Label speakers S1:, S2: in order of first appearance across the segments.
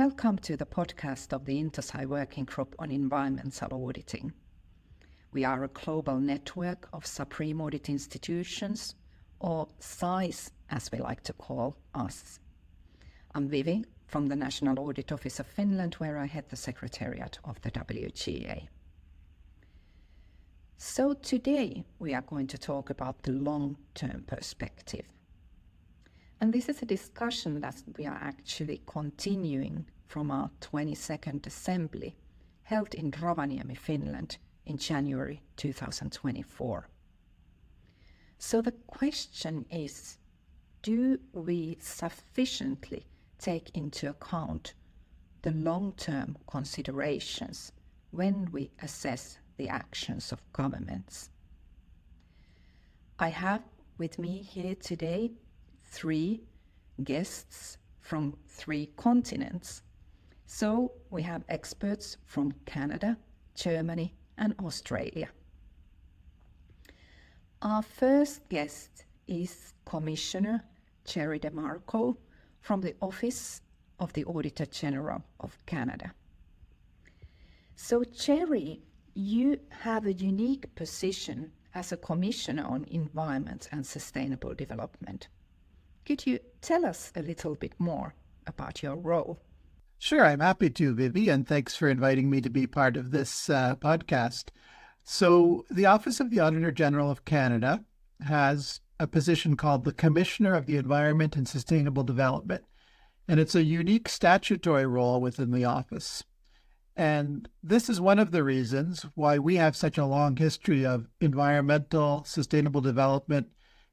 S1: Welcome to the podcast of the INTOSAI Working Group on Environmental Auditing. We are a global network of supreme audit institutions, or SAIs as we like to call us. I'm Vivi from the National Audit Office of Finland, where I head the Secretariat of the WGEA. So today we are going to talk about the long-term perspective. And this is a discussion that we are actually continuing from our 22nd assembly held in Rovaniemi, Finland in January 2024. So the question is, do we sufficiently take into account the long-term considerations when we assess the actions of governments? I have with me here today 3 guests from 3 continents. So we have experts from Canada, Germany, and Australia. Our first guest is Commissioner Gerry DeMarco from the Office of the Auditor General of Canada. So Gerry, you have a unique position as a Commissioner on Environment and Sustainable Development. Could you tell us a little bit more about your role?
S2: Sure, I'm happy to, Vivi, and thanks for inviting me to be part of this podcast. So the Office of the Auditor General of Canada has a position called the Commissioner of the Environment and Sustainable Development, and it's a unique statutory role within the office. And this is one of the reasons why we have such a long history of environmental, sustainable development,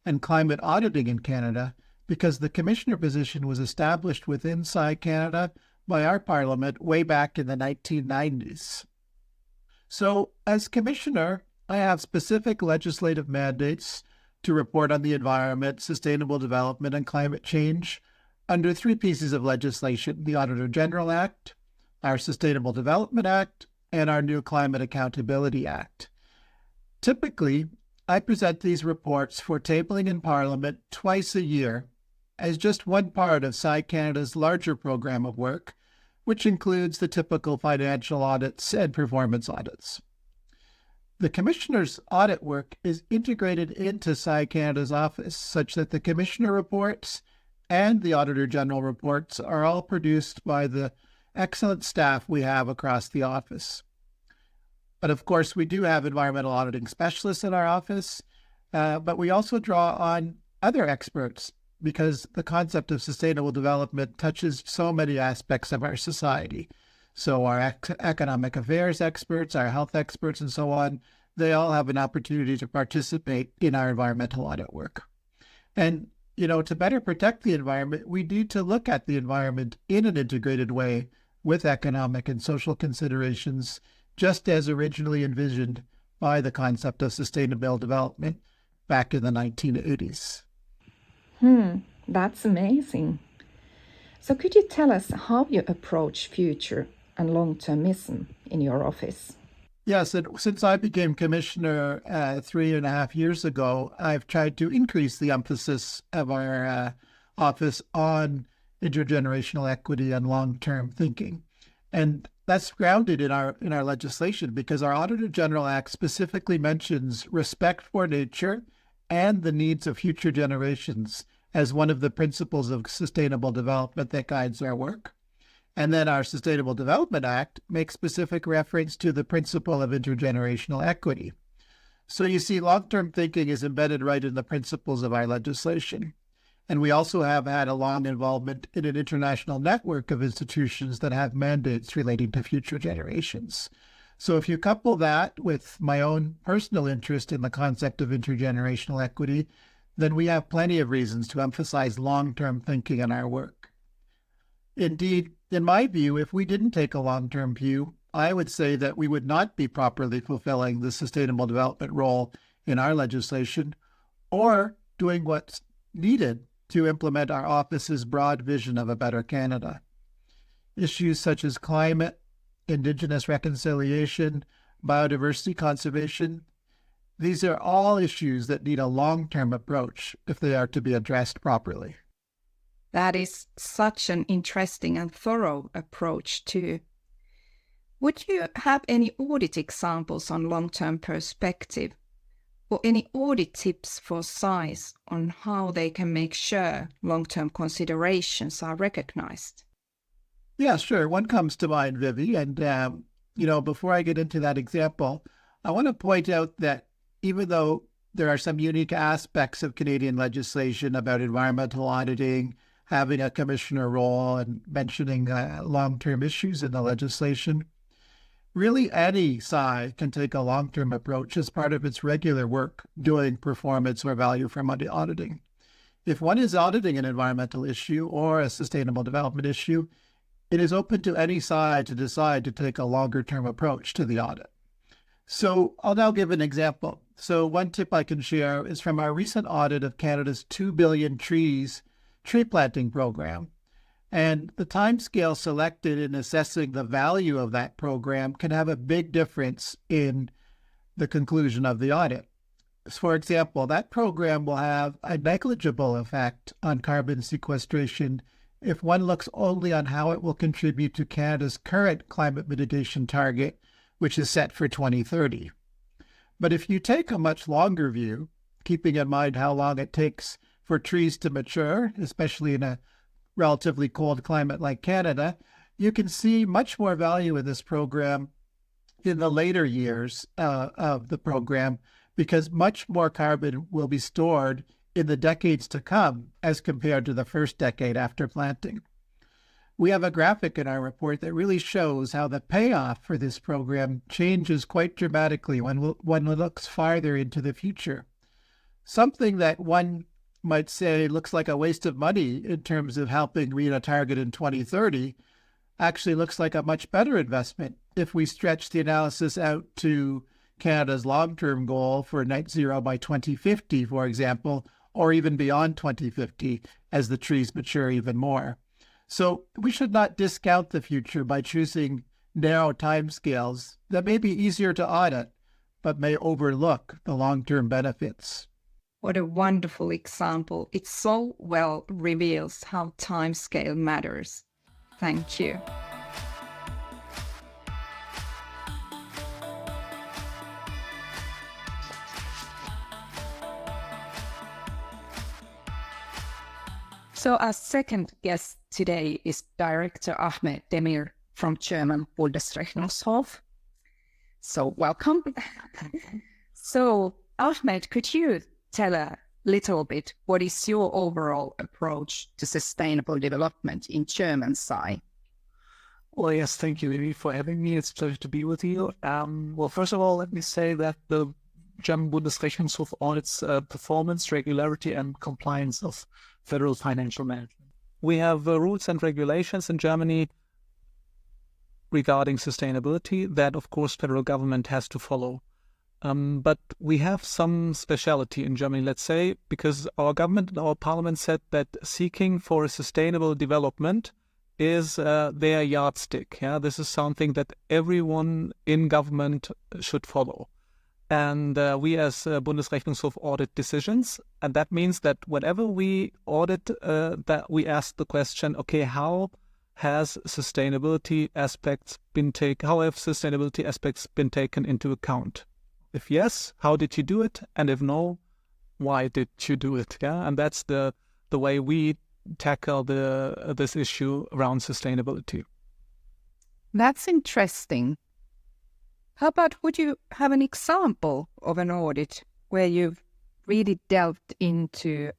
S2: and climate auditing in Canada, because the commissioner position was established within SAI Canada by our parliament way back in the 1990s. So as commissioner, I have specific legislative mandates to report on the environment, sustainable development, and climate change under 3 pieces of legislation: the Auditor General Act, our Sustainable Development Act, and our new Climate Accountability Act. Typically, I present these reports for tabling in Parliament twice a year as just one part of SAI Canada's larger program of work, which includes the typical financial audits and performance audits. The Commissioner's audit work is integrated into SAI Canada's office such that the Commissioner reports and the Auditor General reports are all produced by the excellent staff we have across the office. But of course, we do have environmental auditing specialists in our office, but we also draw on other experts because the concept of sustainable development touches so many aspects of our society. So our economic affairs experts, our health experts, and so on, they all have an opportunity to participate in our environmental audit work. And, to better protect the environment, we need to look at the environment in an integrated way with economic and social considerations, just as originally envisioned by the concept of sustainable development back in the 1980s.
S1: That's amazing. So could you tell us how you approach future and long-termism in your office?
S2: Yes, since I became commissioner 3.5 years ago, I've tried to increase the emphasis of our office on intergenerational equity and long-term thinking. And that's grounded in our legislation because our Auditor General Act specifically mentions respect for nature and the needs of future generations as one of the principles of sustainable development that guides our work. And then our Sustainable Development Act makes specific reference to the principle of intergenerational equity. So you see, long-term thinking is embedded right in the principles of our legislation. And we also have had a long involvement in an international network of institutions that have mandates relating to future generations. So if you couple that with my own personal interest in the concept of intergenerational equity, then we have plenty of reasons to emphasize long-term thinking in our work. Indeed, in my view, if we didn't take a long-term view, I would say that we would not be properly fulfilling the sustainable development role in our legislation or doing what's needed to implement our office's broad vision of a better Canada. Issues such as climate, Indigenous reconciliation, biodiversity conservation, these are all issues that need a long-term approach if they are to be addressed properly.
S1: That is such an interesting and thorough approach too. Would you have any audit examples on long-term perspective, or any audit tips for SAIs on how they can make sure long-term considerations are recognized?
S2: Yeah, sure. One comes to mind, Vivi. And, before I get into that example, I want to point out that even though there are some unique aspects of Canadian legislation about environmental auditing, having a commissioner role, and mentioning long-term issues in the legislation, really any SAI can take a long-term approach as part of its regular work doing performance or value from auditing. If one is auditing an environmental issue or a sustainable development issue, it is open to any SAI to decide to take a longer-term approach to the audit. So I'll now give an example. So one tip I can share is from our recent audit of Canada's 2 billion trees tree planting program. And the timescale selected in assessing the value of that program can have a big difference in the conclusion of the audit. For example, that program will have a negligible effect on carbon sequestration if one looks only on how it will contribute to Canada's current climate mitigation target, which is set for 2030. But if you take a much longer view, keeping in mind how long it takes for trees to mature, especially in a relatively cold climate like Canada, you can see much more value in this program in the later years of the program, because much more carbon will be stored in the decades to come as compared to the first decade after planting. We have a graphic in our report that really shows how the payoff for this program changes quite dramatically when one looks farther into the future. Something that one might say looks like a waste of money in terms of helping meet a target in 2030 actually looks like a much better investment if we stretch the analysis out to Canada's long-term goal for net zero by 2050, for example, or even beyond 2050 as the trees mature even more. So we should not discount the future by choosing narrow timescales that may be easier to audit, but may overlook the long-term benefits.
S1: What a wonderful example. It so well reveals how timescale matters. Thank you. So our second guest today is Director Ahmed Demir from German Bundesrechnungshof. So welcome. So Ahmed, could you tell a little bit what is your overall approach to sustainable development in German SAI?
S3: Well, yes, thank you, Vivi, for having me. It's a pleasure to be with you. Well, first of all, let me say that the German Bundesrechnungshof audits performance, regularity, and compliance of federal financial management. We have rules and regulations in Germany regarding sustainability that, of course, federal government has to follow. But we have some speciality in Germany, let's say, because our government and our parliament said that seeking for a sustainable development is their yardstick. Yeah, this is something that everyone in government should follow. And we as Bundesrechnungshof audit decisions. And that means that whenever we audit, that we ask the question, okay, how have sustainability aspects been taken into account? If yes, how did you do it? And if no, why did you do it? Yeah, and that's the way we tackle this issue around sustainability.
S1: That's interesting. How about, would you have an example of an audit where you've really delved into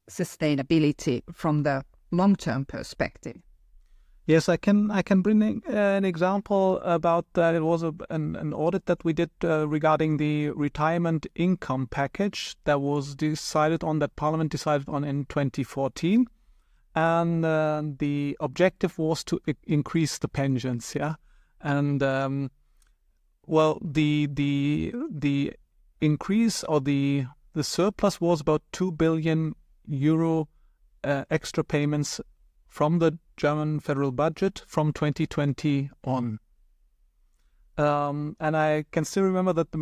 S1: sustainability from the long-term perspective?
S3: Yes, I can bring an example about that. It was an audit that we did regarding the retirement income package that was that Parliament decided on in 2014. And the objective was to increase the pensions, yeah? And well, the increase or the surplus was about 2 billion euro extra payments from the German federal budget from 2020 on. And I can still remember that the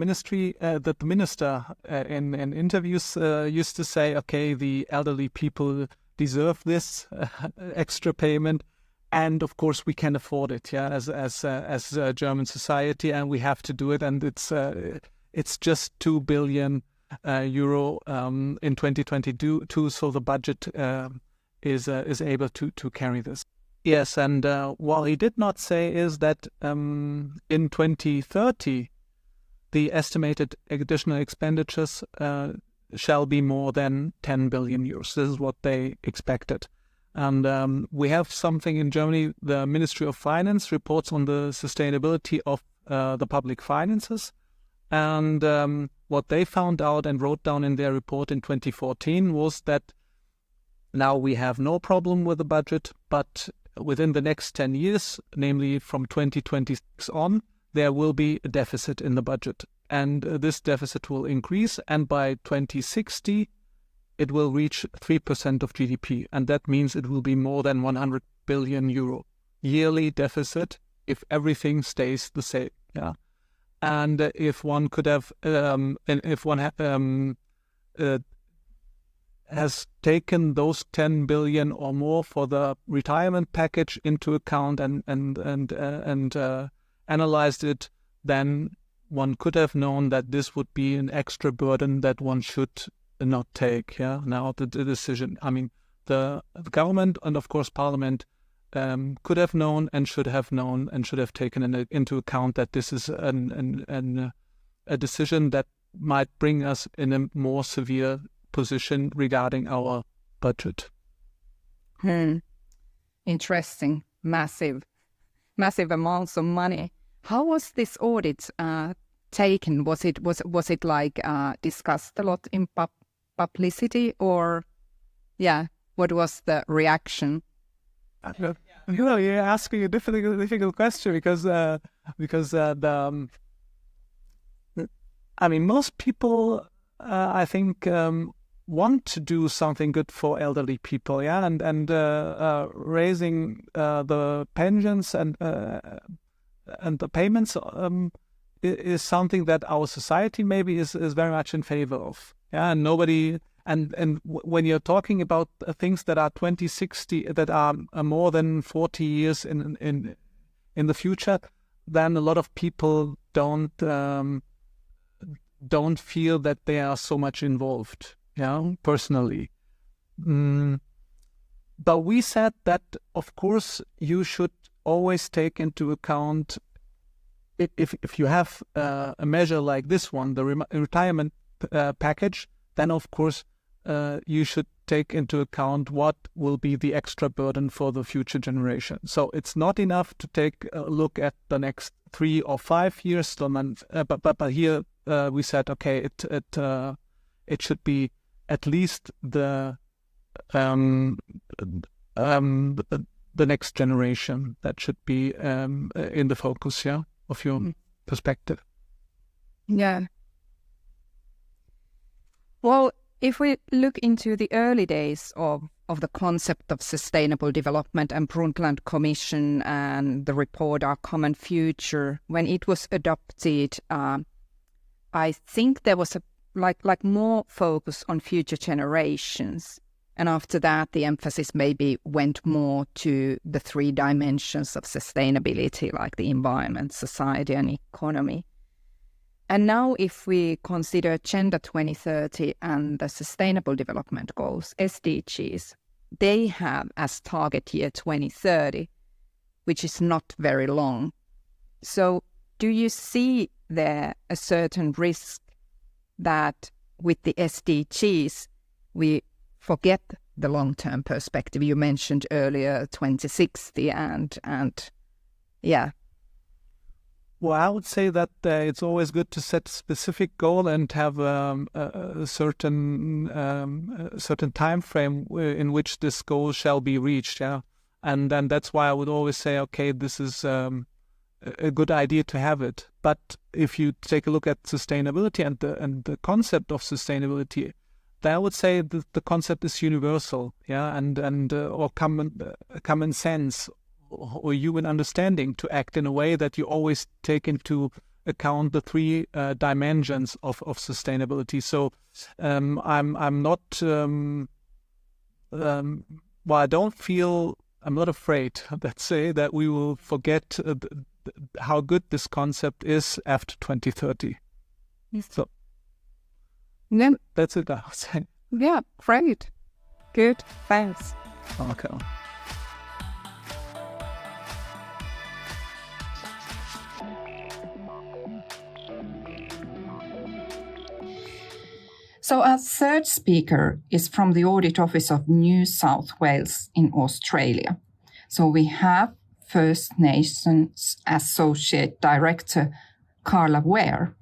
S3: minister in interviews used to say, okay, the elderly people deserve this extra payment, and of course we can afford it, as a German society, and we have to do it. And it's just 2 billion euro in 2022, so the budget is able to carry this. Yes, and what he did not say is that in 2030, the estimated additional expenditures shall be more than 10 billion euros. This is what they expected. And we have something in Germany. The Ministry of Finance reports on the sustainability of the public finances. And what they found out and wrote down in their report in 2014 was that now we have no problem with the budget, but within the next 10 years, namely from 2026 on, there will be a deficit in the budget. And this deficit will increase, and by 2060, it will reach 3% of GDP. And that means it will be more than 100 billion euro yearly deficit if everything stays the same. Yeah. And if one could have, has taken those 10 billion or more for the retirement package into account and analyzed it, then one could have known that this would be an extra burden that one should not take. Yeah. Now the decision, I mean, the government and of course Parliament could have known and should have taken into account that this is a decision that might bring us in a more severe position regarding our budget.
S1: Interesting. Massive amounts of money. How was this audit taken? Was it like discussed a lot in publicity, or what was the reaction?
S3: You're asking a difficult question because most people I think want to do something good for elderly people, and raising the pensions and the payments is something that our society maybe is very much in favor of. And nobody. And when you're talking about things that are 2060, that are more than 40 years in the future, then a lot of people don't feel that they are so much involved, personally. But we said that, of course, you should always take into account, if you have a measure like this one, the retirement package, then of course you should take into account what will be the extra burden for the future generation. So it's not enough to take a look at the next 3 or 5 years. But here we said, okay, it should be at least the next generation that should be in the focus, of your perspective.
S1: Yeah. Well, if we look into the early days of the concept of sustainable development and Brundtland Commission and the report Our Common Future, when it was adopted, I think there was a like more focus on future generations. And after that, the emphasis maybe went more to the 3 dimensions of sustainability, like the environment, society, and economy. And now if we consider Agenda 2030 and the Sustainable Development Goals, SDGs, they have as target year 2030, which is not very long. So do you see there a certain risk that with the SDGs, we forget the long-term perspective? You mentioned earlier 2060 and
S3: Well, I would say that it's always good to set a specific goal and have a certain time frame in which this goal shall be reached. And then that's why I would always say, okay, this is a good idea to have it. But if you take a look at sustainability and the concept of sustainability, then I would say that the concept is universal, or common sense, or human understanding, to act in a way that you always take into account the 3 dimensions of sustainability. So I'm not I don't feel, I'm not afraid, let's say, that we will forget how good this concept is after 2030. So
S4: Yeah,
S3: that's it, I would say.
S4: yeah, great. Good, thanks.
S3: Okay.
S1: So our third speaker is from the Audit Office of New South Wales in Australia. So we have First Nations Associate Director Carla Ware.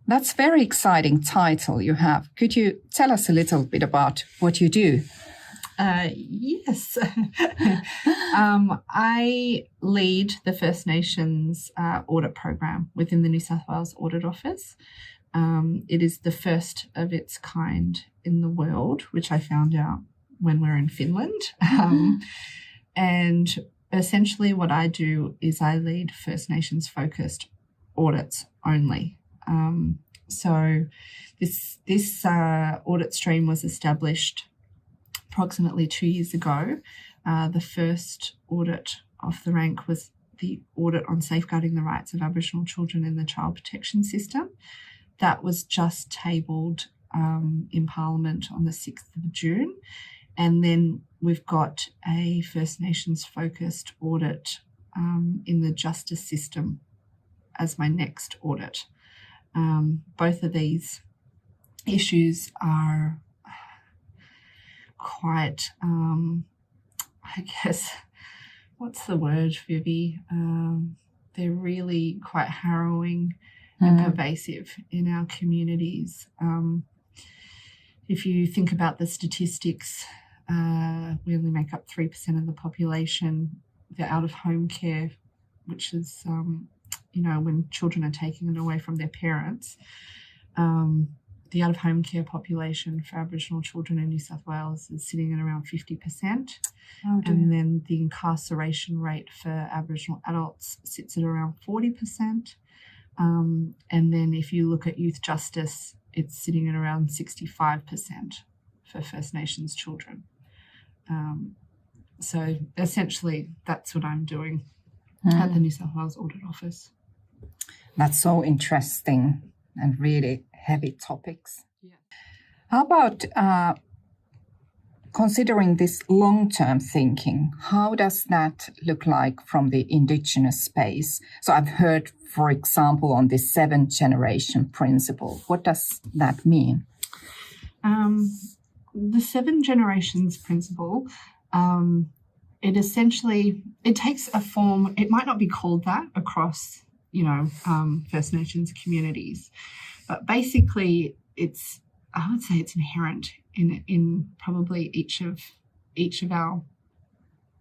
S1: That's a very exciting title you have. Could you tell us a little bit about what you do?
S5: Yes. I lead the First Nations audit program within the New South Wales Audit Office. It is the first of its kind in the world, which I found out when we were in Finland. And essentially what I do is I lead First Nations focused audits only. So this audit stream was established approximately 2 years ago. The first audit off the rank was the audit on safeguarding the rights of Aboriginal children in the child protection system. That was just tabled in Parliament on the 6th of June. And then we've got a First Nations focused audit in the justice system as my next audit. Both of these issues are quite, I guess, what's the word, Vivi? They're really quite harrowing and pervasive in our communities. If you think about the statistics, we only make up 3% of the population. The out-of-home care, which is, when children are taken away from their parents, the out-of-home care population for Aboriginal children in New South Wales is sitting at around 50%.
S1: Oh, dear.
S5: And then the incarceration rate for Aboriginal adults sits at around 40%. And then if you look at youth justice, it's sitting at around 65% for First Nations children. So essentially, that's what I'm doing at the New South Wales Audit Office.
S1: That's so interesting and really heavy topics.
S5: Yeah.
S1: How about considering this long-term thinking? How does that look like from the Indigenous space? So I've heard, for example, on the 7-generation principle. What does that mean?
S5: The 7 generations principle, it takes a form. It might not be called that across, First Nations communities, but basically I would say it's inherent in probably each of our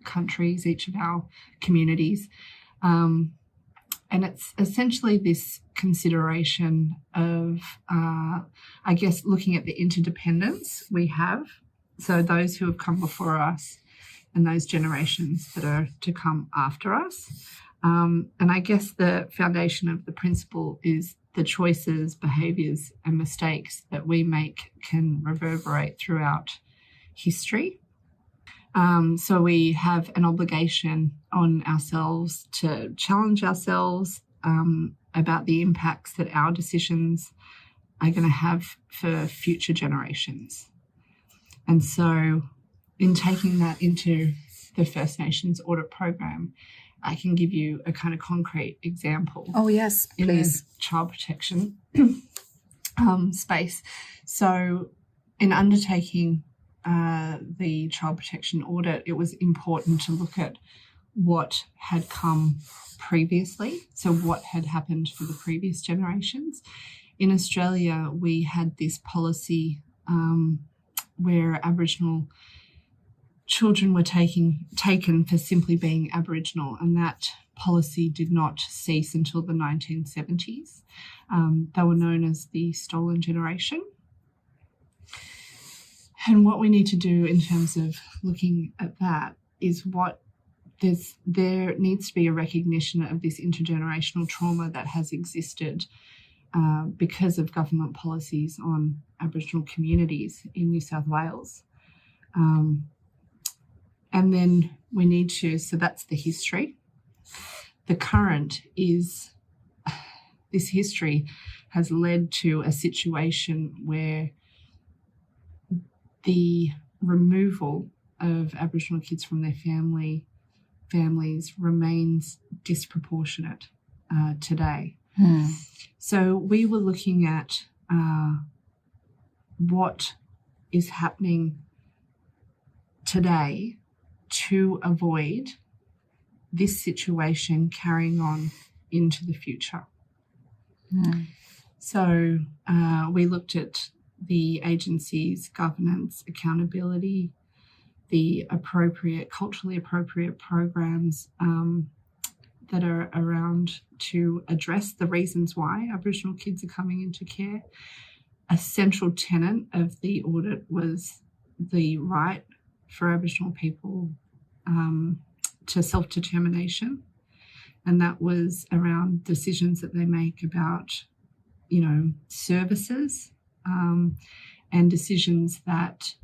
S5: countries, each of our communities. And it's essentially this consideration of, looking at the interdependence we have. So those who have come before us and those generations that are to come after us. And I guess the foundation of the principle is the choices, behaviours and mistakes that we make can reverberate throughout history. So we have an obligation on ourselves to challenge ourselves about the impacts that our decisions are going to have for future generations. And so in taking that into the First Nations audit program, I can give you a kind of concrete example.
S1: Oh, yes, please.
S5: In the child protection space. So in undertaking the child protection audit, it was important to look at what had come previously, so what had happened for the previous generations. In Australia, we had this policy where Aboriginal children were taken for simply being Aboriginal, and that policy did not cease until the 1970s. They were known as the stolen generation. And what we need to do in terms of looking at that is there needs to be a recognition of this intergenerational trauma that has existed because of government policies on Aboriginal communities in New South Wales. And then we need to, so that's the history. The current is, this history has led to a situation where the removal of Aboriginal kids from their families remains disproportionate today. So we were looking at what is happening today to avoid this situation carrying on into the future. So we looked at the agency's governance, accountability, the culturally appropriate programs that are around to address the reasons why Aboriginal kids are coming into care. A central tenet of the audit was the right for Aboriginal people to self-determination, and that was around decisions that they make about, services and decisions that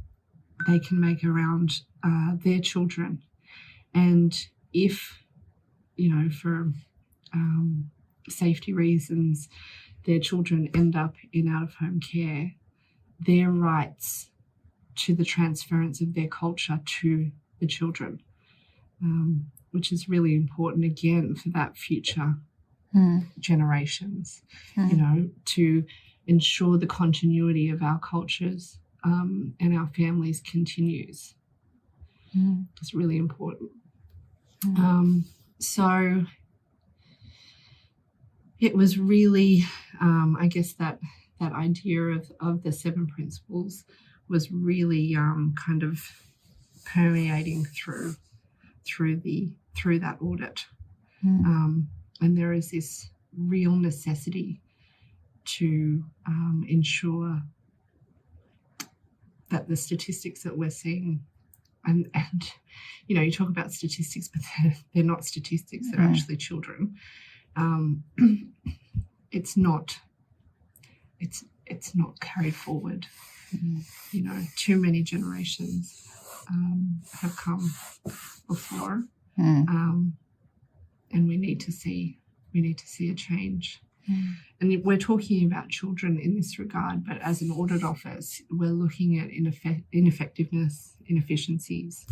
S5: they can make around their children. And if, for safety reasons, their children end up in out-of-home care, their rights to the transference of their culture to the children, which is really important, again, for that future generations, to ensure the continuity of our cultures and our families continues. It's really important. So it was really, I guess that idea of the 7 principles was really kind of permeating through that audit. And there is this real necessity to ensure that the statistics that we're seeing, and you talk about statistics, but they're not statistics, they're actually children. It's not carried forward. Too many generations have come before, and we need to see a change. And we're talking about children in this regard, but as an audit office, we're looking at ineffectiveness, inefficiencies.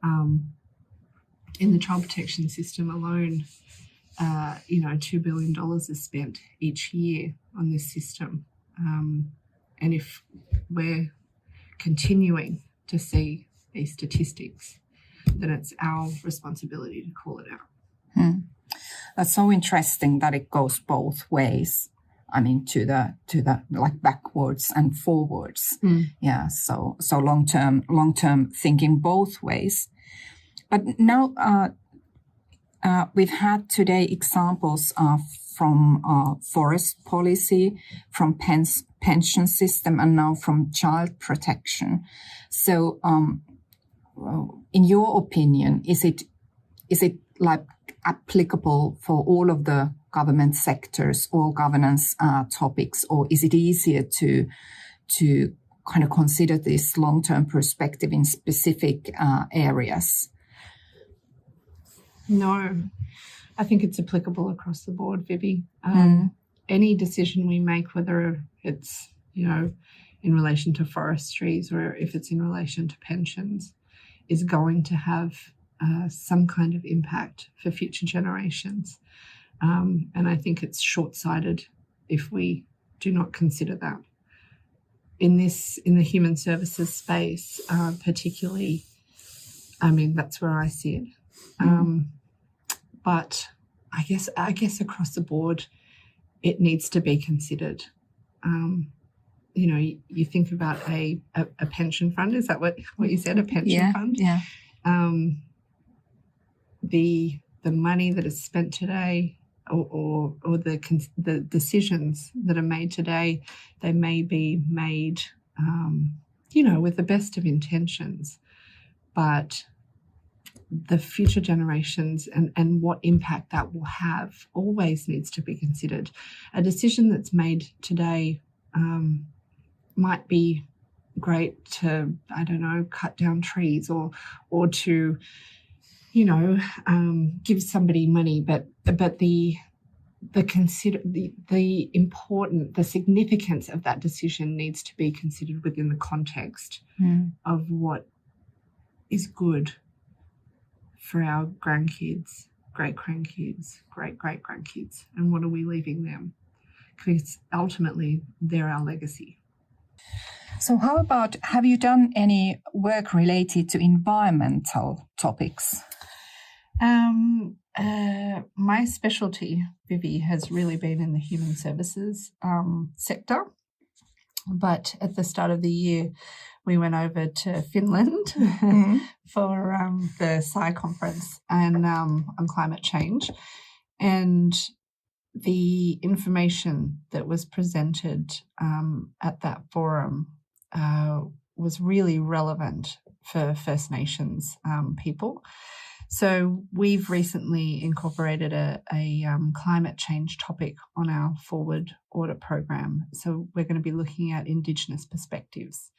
S5: In the child protection system alone, $2 billion is spent each year on this system. And if we're continuing to see these statistics, then it's our responsibility to call it out.
S1: That's so interesting that it goes both ways. I mean, to the like backwards and forwards. Yeah. So long-term thinking both ways. But now we've had today examples from forest policy, from pension system, and now from child protection. So, in your opinion, is it like applicable for all of the government sectors, all governance topics, or is it easier to kind of consider this long-term perspective in specific areas?
S5: No, I think it's applicable across the board, Vivi. Any decision we make, whether it's, in relation to forestries or if it's in relation to pensions, is going to have some kind of impact for future generations. And I think it's short-sighted if we do not consider that. In the human services space, particularly, I mean, that's where I see it. But I guess across the board, it needs to be considered. You think about a pension fund. Is that what you said? A pension fund?
S1: Yeah.
S5: The money that is spent today, or the decisions that are made today, they may be made, with the best of intentions, but the future generations and what impact that will have always needs to be considered. A decision that's made today might be great to, I don't know, cut down trees or to, give somebody money, but the significance of that decision needs to be considered within the context of what is good for our grandkids, great-grandkids, great-great-grandkids, and what are we leaving them? Because ultimately they're our legacy.
S1: So how about, have you done any work related to environmental topics?
S5: My specialty, Vivi, has really been in the human services sector. But at the start of the year, we went over to Finland for the SAI conference and on climate change. And the information that was presented at that forum was really relevant for First Nations people. So we've recently incorporated a climate change topic on our forward audit program. So we're going to be looking at Indigenous perspectives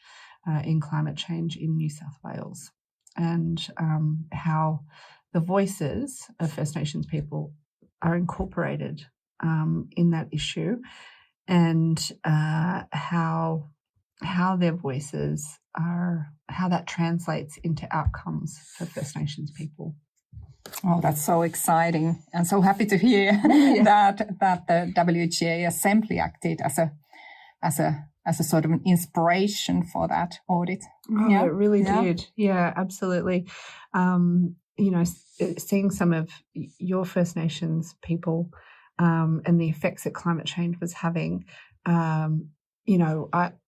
S5: in climate change in New South Wales, and how the voices of First Nations people are incorporated in that issue, and how their voices are, how that translates into outcomes for First Nations people.
S1: Oh, that's so exciting, and so happy to hear that the WGA Assembly acted as a sort of an inspiration for that audit.
S5: Oh, yeah, it really did. Yeah, absolutely. Seeing some of your First Nations people and the effects that climate change was having.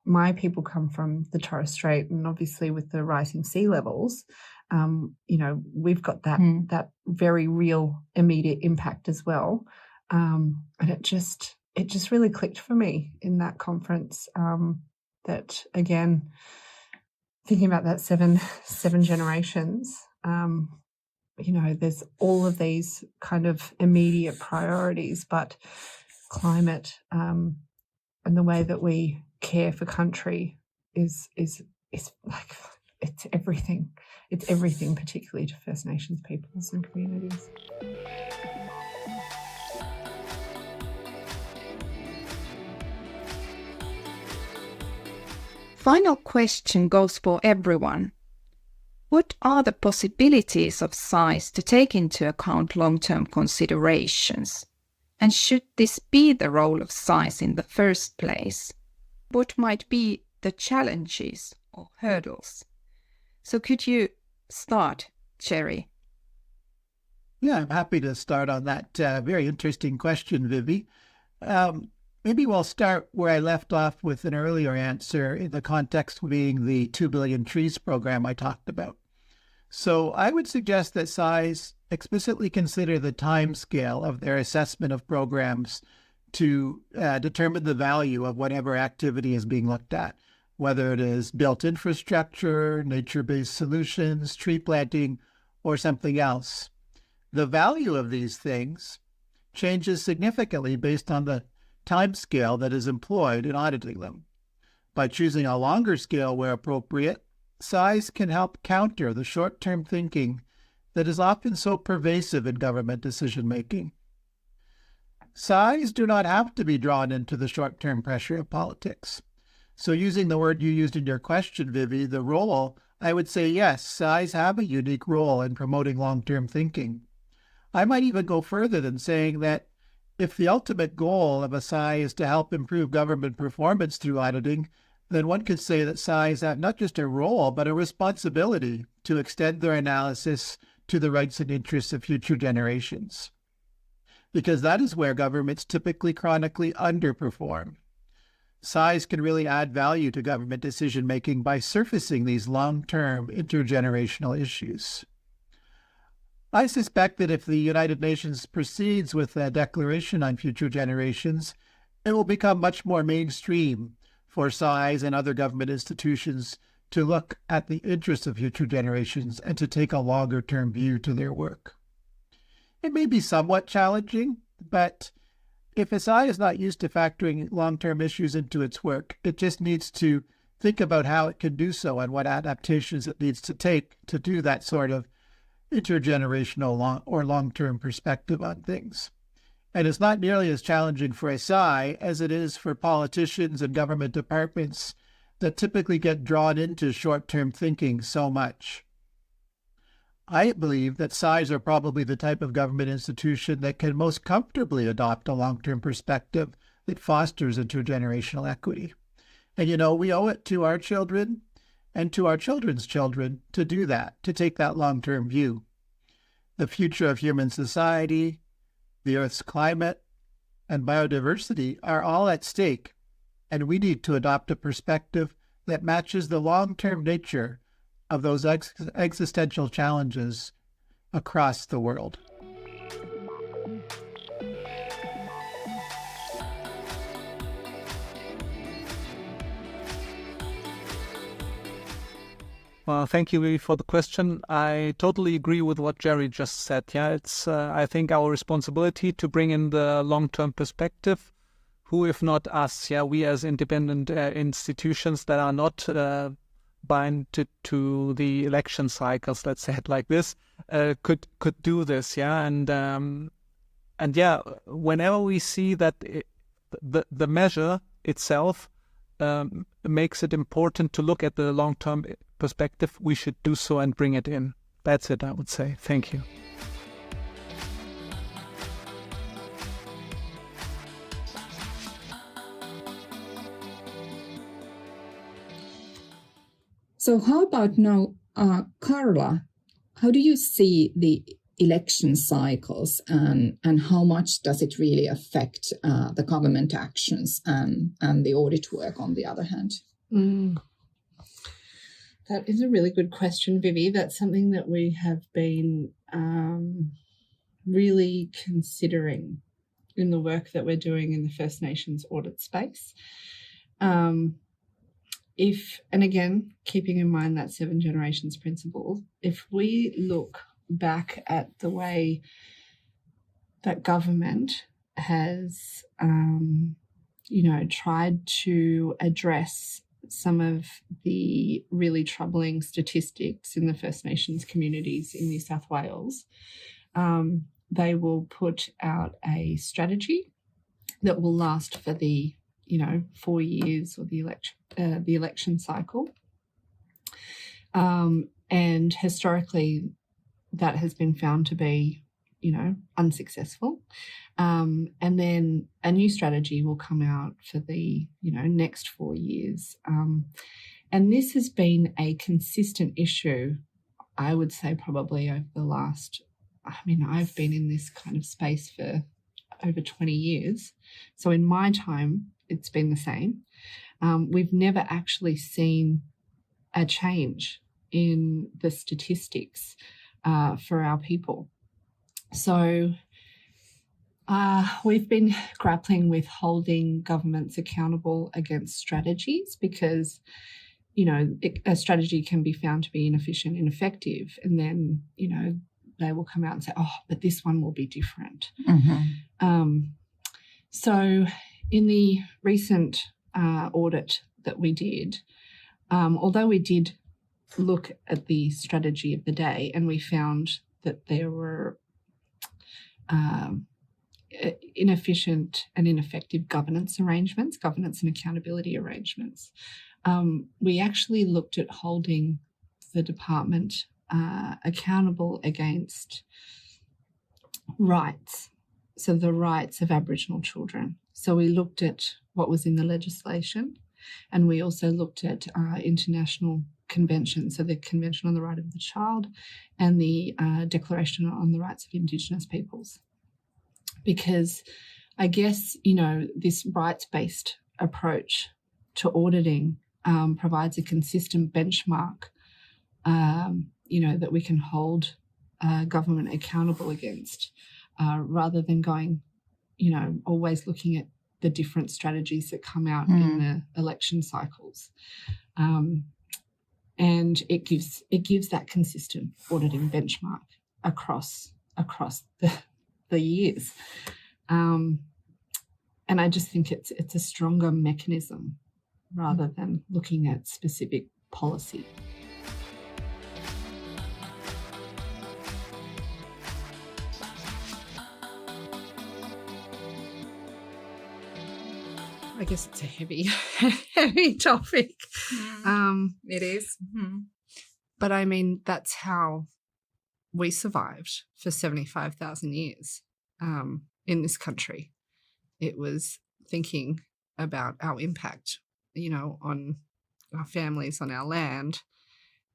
S5: My people come from the Torres Strait, and obviously with the rising sea levels, we've got that very real immediate impact as well. And it just really clicked for me in that conference, that, again, thinking about that seven generations, there's all of these kind of immediate priorities, but climate and the way that we care for country is like, it's everything. It's everything, particularly to First Nations peoples and communities.
S4: Final question goes for everyone. What are the possibilities of SAIs to take into account long-term considerations? And should this be the role of SAIs in the first place? What might be the challenges or hurdles? So could you start, Cherry?
S2: Yeah, I'm happy to start on that very interesting question, Vivi. Maybe we'll start where I left off with an earlier answer, in the context being the 2 billion trees program I talked about. So I would suggest that SAIs explicitly consider the time scale of their assessment of programs to determine the value of whatever activity is being looked at, whether it is built infrastructure, nature-based solutions, tree planting, or something else. The value of these things changes significantly based on the time scale that is employed in auditing them. By choosing a longer scale where appropriate, SAIs can help counter the short-term thinking that is often so pervasive in government decision-making. SAIs do not have to be drawn into the short-term pressure of politics. So using the word you used in your question, Vivi, the role, I would say yes, SAIs have a unique role in promoting long-term thinking. I might even go further than saying that if the ultimate goal of a SAI is to help improve government performance through auditing, then one could say that SAIs have not just a role, but a responsibility to extend their analysis to the rights and interests of future generations. Because that is where governments typically chronically underperform. SAIs can really add value to government decision-making by surfacing these long-term intergenerational issues. I suspect that if the United Nations proceeds with a declaration on future generations, it will become much more mainstream for SAIs and other government institutions to look at the interests of future generations and to take a longer-term view to their work. It may be somewhat challenging, but if a SAI is not used to factoring long-term issues into its work, it just needs to think about how it can do so and what adaptations it needs to take to do that sort of intergenerational or long-term perspective on things. And it's not nearly as challenging for a SAI as it is for politicians and government departments that typically get drawn into short-term thinking so much. I believe that SAIs are probably the type of government institution that can most comfortably adopt a long-term perspective that fosters intergenerational equity. And, we owe it to our children and to our children's children to do that, to take that long-term view. The future of human society, the Earth's climate, and biodiversity are all at stake, and we need to adopt a perspective that matches the long-term nature of those existential challenges across the world.
S3: Well, thank you, Vivi, for the question. I totally agree with what Jerry just said. Yeah, it's, I think, our responsibility to bring in the long-term perspective. Who, if not us, we as independent institutions that are not bound to the election cycles, let's say it like this, could do this. And whenever we see that the measure itself makes it important to look at the long-term perspective, we should do so and bring it in. That's it, I would say. Thank you.
S4: So how about now, Carla, how do you see the election cycles and how much does it really affect the government actions and the audit work on the other hand?
S5: That is a really good question, Vivi. That's something that we have been really considering in the work that we're doing in the First Nations audit space. And again, keeping in mind that 7 generations principle, if we look back at the way that government has, tried to address some of the really troubling statistics in the First Nations communities in New South Wales, they will put out a strategy that will last for the 4 years or the election cycle. And historically, that has been found to be, unsuccessful. And then a new strategy will come out for the, next 4 years. And this has been a consistent issue, I would say, probably over the last, I've been in this kind of space for over 20 years. So in my time, it's been the same. We've never actually seen a change in the statistics for our people. So we've been grappling with holding governments accountable against strategies because, a strategy can be found to be inefficient, ineffective, and then, they will come out and say, oh, but this one will be different. Mm-hmm. So in the recent audit that we did, although we did look at the strategy of the day and we found that there were inefficient and ineffective governance and accountability arrangements, we actually looked at holding the department accountable against rights, so the rights of Aboriginal children. So we looked at what was in the legislation, and we also looked at international conventions, so the Convention on the Right of the Child and the Declaration on the Rights of Indigenous Peoples. Because I guess, this rights-based approach to auditing provides a consistent benchmark, that we can hold government accountable against, rather than going, always looking at the different strategies that come out in the election cycles. And it gives that consistent auditing benchmark across the years. And I just think it's a stronger mechanism rather than looking at specific policy. I guess it's a heavy topic.
S4: It is.
S5: But I mean, that's how we survived for 75,000 years in this country. It was thinking about our impact, on our families, on our land,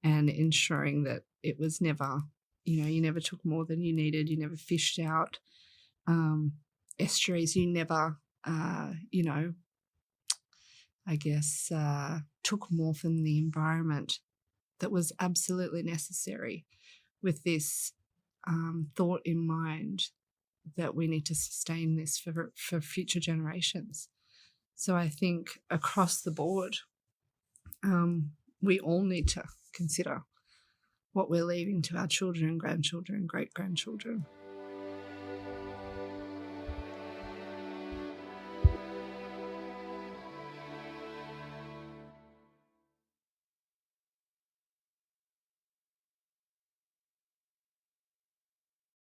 S5: and ensuring that it was never, you never took more than you needed. You never fished out estuaries. You never, took more from the environment that was absolutely necessary, with this thought in mind that we need to sustain this for future generations. So I think across the board, we all need to consider what we're leaving to our children and grandchildren and great-grandchildren.